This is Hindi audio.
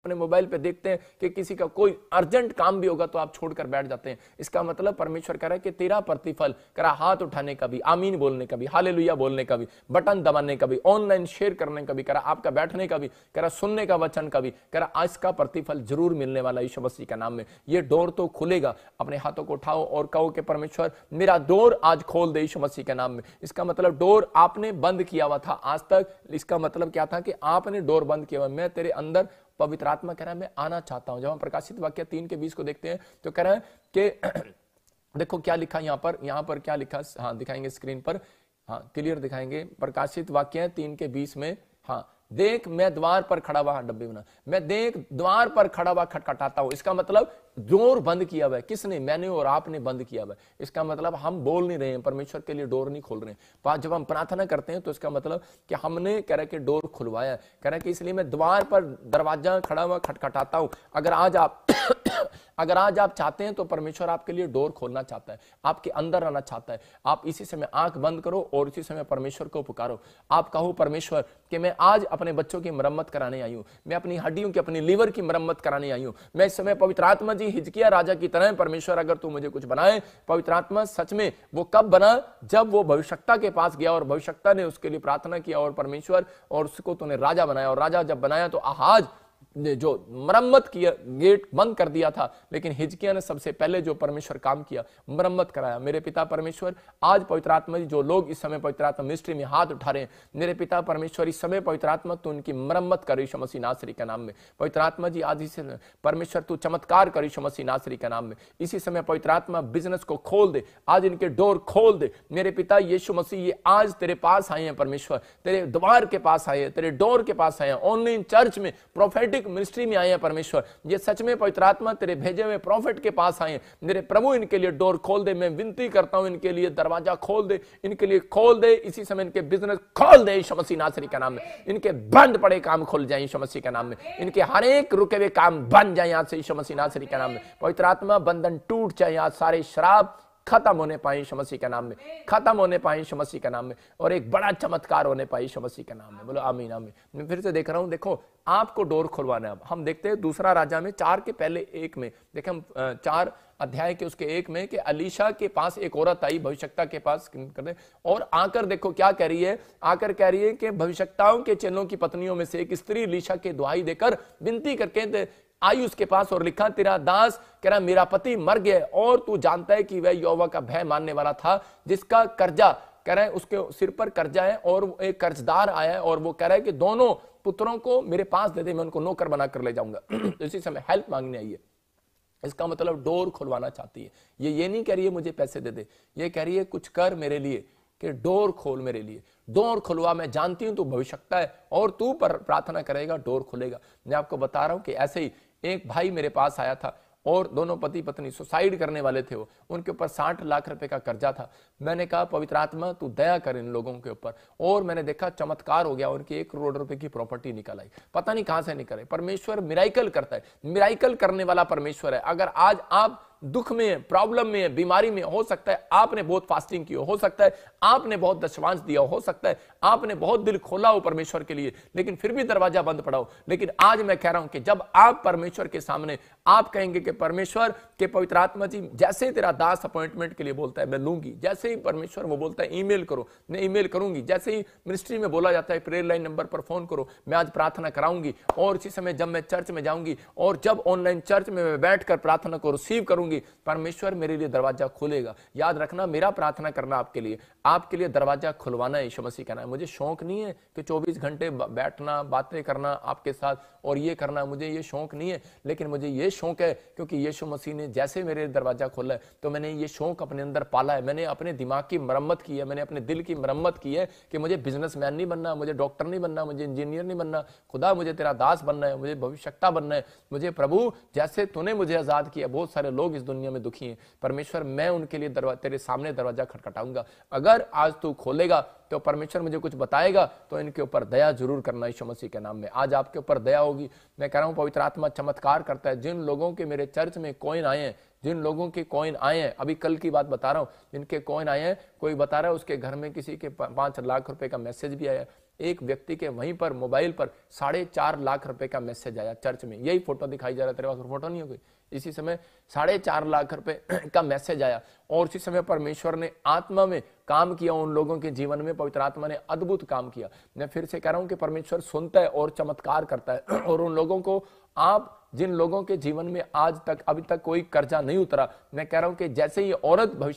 अपने मोबाइल पे देखते हैं कि किसी का कोई अर्जेंट काम भी होगा तो आप छोड़कर बैठ जाते हैं। इसका मतलब परमेश्वर कह रहा है कि तेरा प्रतिफल, कह रहा हाथ उठाने का भी, आमीन बोलने का भी, हालेलुया बोलने का भी, बटन दबाने का भी, ऑनलाइन शेयर करने का भी, कह रहा आपका बैठने का भी, कह रहा सुनने का वचन का भी, कह रहा आज का प्रतिफल जरूर मिलने वाला यीशु मसीह का नाम में। ये डोर तो खुलेगा। अपने हाथों को उठाओ और कहो कि परमेश्वर मेरा डोर आज खोल दे यीशु मसीह के नाम में। इसका मतलब डोर आपने बंद किया हुआ था आज तक। इसका मतलब क्या था कि आपने डोर बंद किया हुआ। मैं तेरे अंदर, पवित्र आत्मा कह रहा है मैं आना चाहता हूं। जब हम प्रकाशित वाक्य 3:20 को देखते हैं तो कह रहा है कि देखो क्या लिखा यहां पर क्या लिखा, हाँ दिखाएंगे स्क्रीन पर, हाँ क्लियर दिखाएंगे। प्रकाशित वाक्य 3:20 में, हाँ देख मैं द्वार पर खड़ा हुआ, डब्बे बना, मैं देख द्वार पर खड़ा हुआ खटखटाता हूं। इसका मतलब डोर बंद किया हुआ है। किसने? मैंने और आपने बंद किया हुआ है। इसका मतलब हम बोल नहीं रहे हैं, परमेश्वर के लिए डोर नहीं खोल रहे हैं। जब हम प्रार्थना करते हैं तो इसका मतलब कि हमने कह रहा है कि डोर खुलवाया है। कह रहा है कि इसलिए मैं द्वार पर दरवाजा खड़ा हुआ खटखटाता हूं। अगर आज आप चाहते हैं तो परमेश्वर आपके लिए डोर खोलना चाहता है, आपके अंदर आना चाहता है। आप इसी समय आंख बंद करो और इसी समय परमेश्वर को पुकारो। आप कहो परमेश्वर कि मैं आज अपने बच्चों की मरम्मत कराने आई हूं, मैं अपनी हड्डियों की, अपनी लीवर की मरम्मत कराने आई हूं। मैं इस समय पवित्र आत्मा जी हिजकिया राजा की तरह, परमेश्वर अगर तू मुझे कुछ बनाए, पवित्र आत्मा सच में वो कब बना? जब वो भविष्यवक्ता के पास गया और भविष्यवक्ता ने उसके लिए प्रार्थना किया और परमेश्वर, और उसको तूने राजा बनाया। और राजा जब बनाया तो आहाज ने जो मरम्मत किया, गेट बंद कर दिया था, लेकिन हिजकिया ने सबसे पहले जो परमेश्वर काम किया, मरम्मत कराया। मेरे पिता परमेश्वर, आज पवित्र आत्मा जी जो लोग इस समय पवित्र आत्मा मिनिस्ट्री में हाथ उठा रहे हैं, मेरे पिता परमेश्वर इस समय पवित्र आत्मा तू उनकी मरम्मत कर यीशु मसीह नासरी के नाम में। पवित्र आत्मा जी आज इस परमेश्वर तू चमत्कार कर यीशु मसीह नासरी के नाम में। इसी समय पवित्र आत्मा बिजनेस को खोल दे, आज इनके डोर खोल दे। मेरे पिता यीशु मसीह ये आज तेरे पास आए हैं परमेश्वर, तेरे द्वार के पास आए हैं, तेरे डोर के पास आए हैं, ऑनलाइन चर्च में प्रोफेटिक मिनिस्ट्री में आए हैं परमेश्वर। ये सच में पवित्र आत्मा तेरे भेजे हुए प्रॉफिट के पास आए हैं। मेरे प्रभु इनके लिए डोर खोल दे। मैं विनती करता हूं इनके लिए दरवाजा खोल दे, इनके लिए खोल दे। इसी समय इनके बिजनेस खोल दे यीशु मसीह नासरी का नाम में। इनके बंद पड़े काम खुल जाए यीशु मसीह का नाम में। इनके हर एक रुके हुए काम बन जाए आज से यीशु मसीह नासरी का नाम में। पवित्र आत्मा बंधन टूट जाए आज, सारे शराब खत्म होने पाए यीशु मसीह के नाम में, खत्म होने पाए यीशु मसीह के नाम में, और एक बड़ा चमत्कार होने पाए यीशु मसीह के नाम में। बोलो आमीन आमीन। मैं फिर से देख रहा हूं, देखो आपको डोर खुलवाना है। अब हम देखते हैं दूसरा राजा में 4 के पहले 1 में, देखें हम 4 अध्याय के उसके 1 में कि अलीशा के पास एक औरत आई भविष्यवक्ता के पास करने, और आकर देखो क्या कह रही है, आकर कह रही है कि भविष्यवक्ताओं के चेलों की पत्नियों में से एक स्त्री अलीशा के दुहाई देकर विनती करके आई उसके पास और लिखा, तेरा दास कह रहा मेरा पति मर गया और तू जानता है कि वह यहोवा का भय मानने वाला था, जिसका कर्जा कह रहा है उसके सिर पर कर्जा है, और एक कर्जदार आया है और वो कह रहा है कि दोनों पुत्रों को मेरे पास दे दे, मैं उनको नौकर बना कर ले जाऊंगा। तो इसी समय हेल्प मांगने आई है। इसका मतलब डोर खुलवाना चाहती है। ये नहीं कह रही है मुझे पैसे दे दे, ये कह रही है कुछ कर मेरे लिए, कि डोर खोल मेरे लिए, डोर खुलवा। मैं जानती हूं तू भविष्यवक्ता है और तू पर प्रार्थना करेगा, डोर खुलेगा। मैं आपको बता रहा हूं कि ऐसे ही एक भाई मेरे पास आया था और दोनों पति पत्नी सुसाइड करने वाले थे। वो उनके ऊपर 60 लाख रुपए का कर्जा था। मैंने कहा पवित्र आत्मा तू दया कर इन लोगों के ऊपर, और मैंने देखा चमत्कार हो गया। उनकी 1 करोड़ रुपए की प्रॉपर्टी निकल आई। पता नहीं कहां से निकले। परमेश्वर मिराइकल करता है, मिराइकल करने वाला परमेश्वर है। अगर आज आप दुख में, प्रॉब्लम में, बीमारी में, हो सकता है आपने बहुत फास्टिंग की हो सकता है आपने बहुत दशवांश दिया हो सकता है आपने बहुत दिल खोला हो परमेश्वर के लिए, लेकिन फिर भी दरवाजा बंद पड़ा हो। लेकिन आज मैं कह रहा हूं कि जब आप परमेश्वर के सामने आप कहेंगे कि परमेश्वर के पवित्र आत्मा जी, जैसे तेरा दास अपॉइंटमेंट के लिए बोलता है मैं लूंगी, जैसे ही परमेश्वर वो बोलता है ईमेल करो, मैं ईमेल करूंगी, जैसे ही मिनिस्ट्री में बोला जाता है प्रेयर लाइन नंबर पर फोन करो, मैं आज प्रार्थना कराऊंगी। और इसी समय जब मैं चर्च में जाऊंगी और जब ऑनलाइन चर्च में मैं बैठकर प्रार्थना को रिसीव करूंगी, परमेश्वर मेरे लिए दरवाजा खोलेगा। याद रखना, मेरा प्रार्थना करना आपके लिए दरवाजा खुलवाना है यीशु मसीह का नाम। मुझे शौक नहीं है कि 24 घंटे बैठना, बातें करना आपके साथ और ये करना, मुझे ये शौक नहीं है। लेकिन मुझे ये शौक है क्योंकि यीशु मसीह ने जैसे मेरे दरवाजा खोला है तो मैंने ये शौक अपने अंदर पाला है। मैंने अपने दिमाग की मरम्मत की है, मैंने अपने दिल की मरम्मत की है कि मुझे बिजनेसमैन नहीं बनना, मुझे डॉक्टर नहीं बनना, मुझे इंजीनियर नहीं बनना। खुदा मुझे तेरा दास बनना है, मुझे भविष्यवक्ता बनना है। मुझे प्रभु जैसे तूने मुझे आजाद किया, बहुत सारे लोग इस दुनिया में दुखी हैं परमेश्वर, मैं उनके लिए तेरे सामने दरवाजा खटखटाऊंगा। अगर आज तू खोलेगा तो परमेश्वर मुझे कुछ बताएगा तो इनके ऊपर दया जरूर करना यीशु मसीह के नाम में। आज आपके ऊपर दया होगी। मैं कह रहा हूं पवित्र आत्मा चमत्कार करता है। जिन लोगों के मेरे चर्च में कॉइन आए हैं, जिन लोगों के कॉइन आए हैं, अभी कल की बात बता रहा हूं, जिनके कॉइन आए हैं, कोई बता रहा है उसके घर में किसी के 5 लाख रुपए का मैसेज भी आया, एक व्यक्ति के वहीं पर मोबाइल पर 4.5 लाख रुपए का मैसेज आया चर्च में, यही फोटो दिखाई जा रहा है, तेरे पास फोटो नहीं हो गई, इसी समय 4.5 लाख रुपए का मैसेज आया। और उसी समय परमेश्वर ने आत्मा में काम किया उन लोगों के जीवन में, पवित्र आत्मा ने अद्भुत काम किया। मैं फिर से कह रहा हूं कि परमेश्वर सुनता है और चमत्कार करता है। और उन लोगों को, आप जिन लोगों के जीवन में आज तक अभी तक कोई कर्जा नहीं उतरा, मैं कह रहा हूं कि जैसे ही औरत भविष्य